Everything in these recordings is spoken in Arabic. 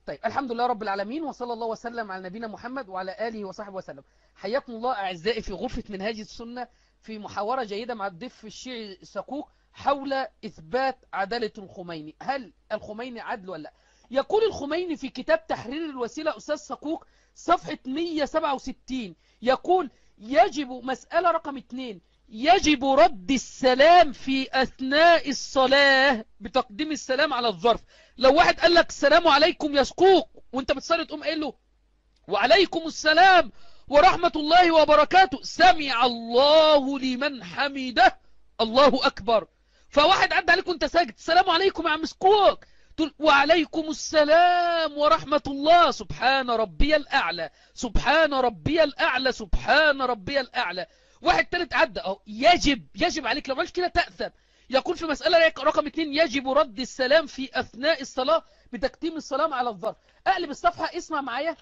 طيب، الحمد لله رب العالمين، وصلى الله وسلم على نبينا محمد وعلى آله وصحبه وسلم. حياكم الله أعزائي في غرفة منهاج السنة، في محاورة جيدة مع الضيف الشيعي سكوك حول إثبات عدالة الخميني. هل الخميني عدل ولا لا؟ يقول الخميني في كتاب تحرير الوسيلة أستاذ سكوك صفحة 167، يقول يجب مسألة رقم 2: يجب رد السلام في أثناء الصلاة بتقديم السلام على الظرف. لو واحد قال لك السلام عليكم يا سكوك وانت بتصلي، تقوم قايل له وعليكم السلام ورحمة الله وبركاته، سمع الله لمن حمده، الله أكبر. فواحد عدى عليك وانت ساجد، السلام عليكم يا عم سكوك، تقول وعليكم السلام ورحمة الله، سبحان ربي الأعلى، سبحان ربي الأعلى، سبحان ربي الأعلى. واحد تالت عدى اهو، يجب عليك، لو ما عملتش كده تأثم. يقول في مسألة رقم 2: يجب رد السلام في أثناء الصلاة بتقديم السلام على الظرف. أقلب الصفحة، اسمع معايا.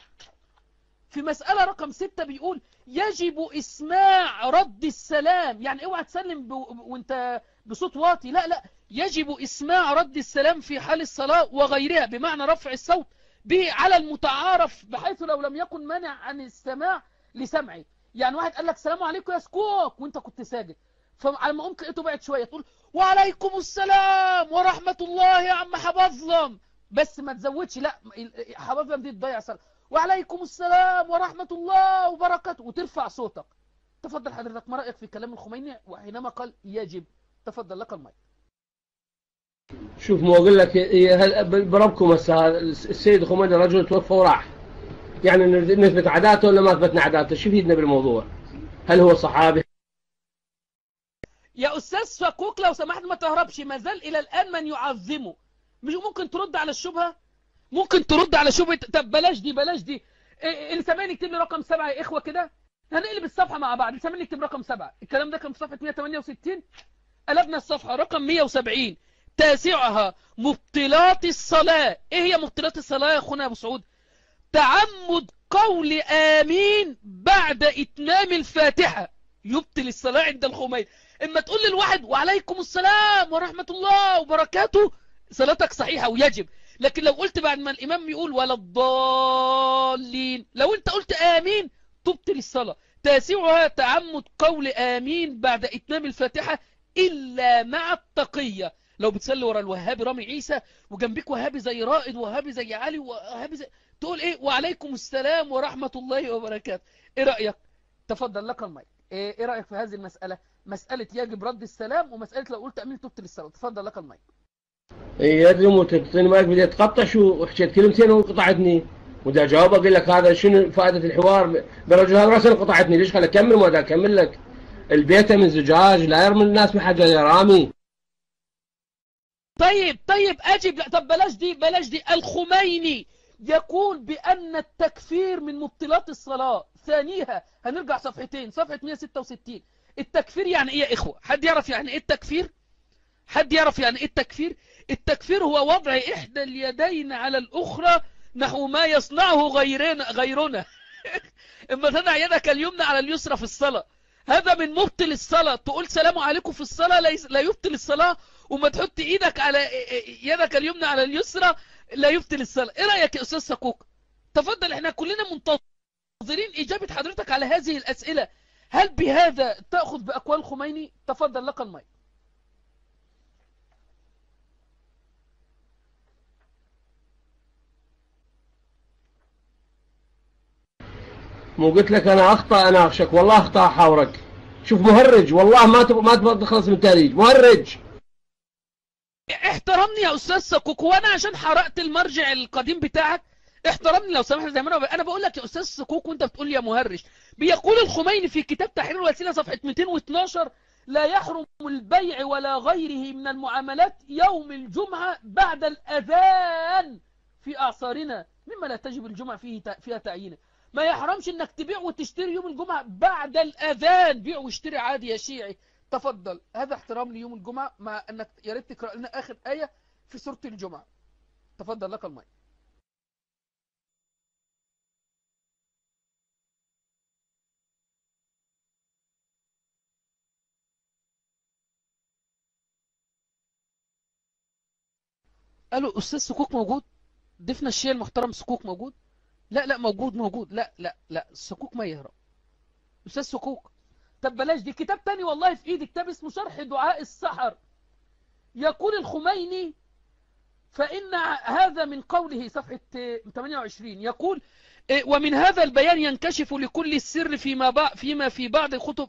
في مسألة رقم 6 بيقول يجب إسماع رد السلام، يعني اوعى تسلم وانت بصوت واطي، لا لا، يجب إسماع رد السلام في حال الصلاة وغيرها، بمعنى رفع الصوت به على المتعارف، بحيث لو لم يكن مانع عن السماع لسمعه. يعني واحد قال لك السلام عليكم يا سكوك وانت كنت ساجد، فعلى ما قمت لقيته بعد شوية تقول وعليكم السلام ورحمة الله يا عم حبظلم، بس ما تزودش، لا، حبظلم دي تضيع صلاة. وعليكم السلام ورحمة الله وبركاته، وترفع صوتك. تفضل حضرتك، ما رأيك في كلام الخميني وحينما قال يجب؟ تفضل لك المايك. شوف، ما اقول لك بربكم هسه السيد الخميني رجل توفى وراح، يعني نثبت عداته ولا ما اثبتنا عداته؟ شو يفيدنا بالموضوع؟ هل هو صحابي؟ يا أستاذ سكوك لو سمحت ما تهربش، ما زال إلى الآن من يعظمه. مش ممكن ترد على الشبهة؟ ممكن ترد على شبهة؟ طب بلاش دي، بلاش دي. اللي سامعني يكتب لي رقم 7 يا إخوة كده، هنقلب الصفحة مع بعض. اللي سامعني يكتب رقم 7. الكلام ده كان في صفحة 168، قلبنا الصفحة رقم 170. تاسعها مبطلات الصلاة. ايه هي مبطلات الصلاة يا اخونا ابو سعود؟ تعمد قول آمين بعد إتمام الفاتحة يبطل الصلاة عند الخميني. اما تقول للواحد وعليكم السلام ورحمة الله وبركاته، صلاتك صحيحة ويجب. لكن لو قلت بعد ما الإمام يقول ولا الضالين، لو انت قلت آمين تبطل الصلاة. تاسعها تعمد قول آمين بعد إتمام الفاتحة إلا مع التقية. لو بتصلي ورا الوهابي رامي عيسى وجنبك وهابي زي رائد وهابي زي علي وهابي زي، تقول ايه وعليكم السلام ورحمة الله وبركاته. ايه رأيك؟ تفضل لك المايك. ايه رأيك في هذه المسألة؟ مسألة يجب رد السلام ومسألة لو قلت امين تبطل الصلاة. تفضل لك المايك. يدرم وتعطيني مايك، بديت تقطع شو وحكيت كلمتين وقطعتني، ودا اجاوب اقول لك هذا شنو فائدة الحوار بالرجل هذا؟ راسا قطعتني، ليش؟ خليني اكمل، ما دا اكمل لك. البيت من زجاج، لا يرمي الناس بحاجة يا رامي. طيب اجب. لا طب بلاش دي، بلاش دي. الخميني يقول بأن التكفير من مبطلات الصلاة. ثانيها هنرجع صفحتين، صفحة 166. التكفير يعني ايه يا اخوة؟ حد يعرف يعني ايه التكفير؟ حد يعرف يعني ايه التكفير؟ التكفير هو وضع احدى اليدين على الاخرى نحو ما يصنعه غيرنا. اما تضع يدك اليمنى على اليسرى في الصلاة، هذا من مبطل الصلاة. تقول سلام عليكم في الصلاة لا يبطل الصلاة، وما تحط ايدك على يدك اليمنى على اليسرى لا يبطل الصلاة. ايه رأيك يا استاذ سكوك؟ تفضل، احنا كلنا منتظرين اجابة حضرتك على هذه الاسئلة. هل بهذا تأخذ بأقوال الخميني؟ تفضل لك المايك. مو قلت لك انا اخطا اناقشك؟ والله اخطا احاورك. شوف مهرج، والله ما تبغى تخلص من التهريج، مهرج. احترمني يا استاذ سكوك، وانا عشان حرقت المرجع القديم بتاعك؟ احترمني لو سمحت. زي ما انا بقول لك يا استاذ سكوك وانت بتقول لي يا مهرج. بيقول الخميني في كتاب تحرير الوسيله صفحه 212: لا يحرم البيع ولا غيره من المعاملات يوم الجمعه بعد الاذان في اعصارنا، مما لا تجب الجمعه فيها تعيينه. ما يحرمش انك تبيع وتشتري يوم الجمعه بعد الاذان، بيع واشتري عادي يا شيعي. تفضل، هذا احترام ليوم الجمعة، مع أنك يا ريت تقرأ لنا آخر آية في سورة الجمعة. تفضل لك المايك. قالوا أستاذ سكوك موجود؟ ضيفنا الشيعي المحترم سكوك موجود؟ لا لا موجود موجود، لا لا لا سكوك ما يهرب. أستاذ سكوك، طب بلاش دي، كتاب تاني والله في إيدي، كتاب اسمه شرح دعاء السحر. يقول الخميني، فإن هذا من قوله صفحة 28، يقول ومن هذا البيان ينكشف لكل السر فيما في بعض خطب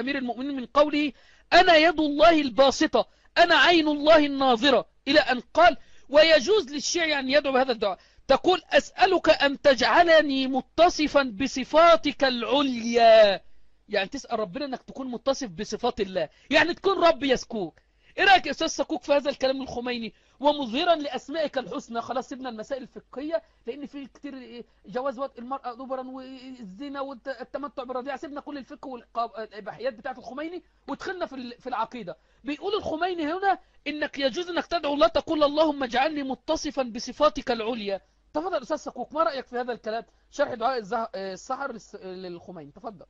أمير المؤمنين من قوله أنا يد الله الباسطة أنا عين الله الناظرة، إلى أن قال ويجوز للشيعي أن يدعو بهذا الدعاء. تقول أسألك أن تجعلني متصفا بصفاتك العليا، يعني تسأل ربنا أنك تكون متصف بصفات الله، يعني تكون رب يسكوك. إيه رأيك يا أستاذ سكوك في هذا الكلام الخميني؟ ومظهرا لأسمائك الحسنى. خلاص سيبنا المسائل الفقهية لأن في كتير جواز وطء المرأة دبرا والزنا والتمتع بالرضيعة، سيبنا كل الفقه والإباحيات بتاعت الخميني ودخلنا في العقيدة. بيقول الخميني هنا إنك يجوز إنك تدعو الله تقول اللهم اجعلني متصفا بصفاتك العليا. تفضل أستاذ سكوك، ما رأيك في هذا الكلام؟ شرح دعاء السحر للخميني، تفضل.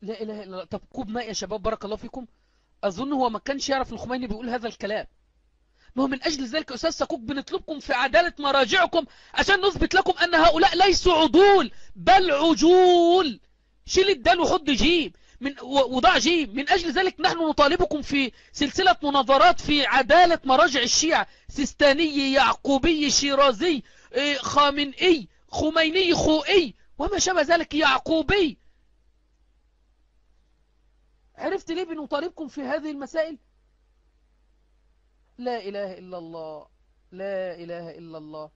لا إله إلا الله. طب كوب ماء يا شباب بارك الله فيكم. أظن هو ما كانش يعرف الخميني بيقول هذا الكلام. ما هو من أجل ذلك أستاذ سكوك بنطلبكم في عدالة مراجعكم عشان نثبت لكم أن هؤلاء ليسوا عدول بل عجول. شيل الدال وحط جيم وضع جيم. من أجل ذلك نحن نطالبكم في سلسلة مناظرات في عدالة مراجع الشيعة، سيستاني، يعقوبي، شيرازي، خامنئي، خميني، خوئي، وما شابه ذلك، يعقوبي. عرفت ليه بنطالبكم في هذه المسائل؟ لا إله إلا الله، لا إله إلا الله.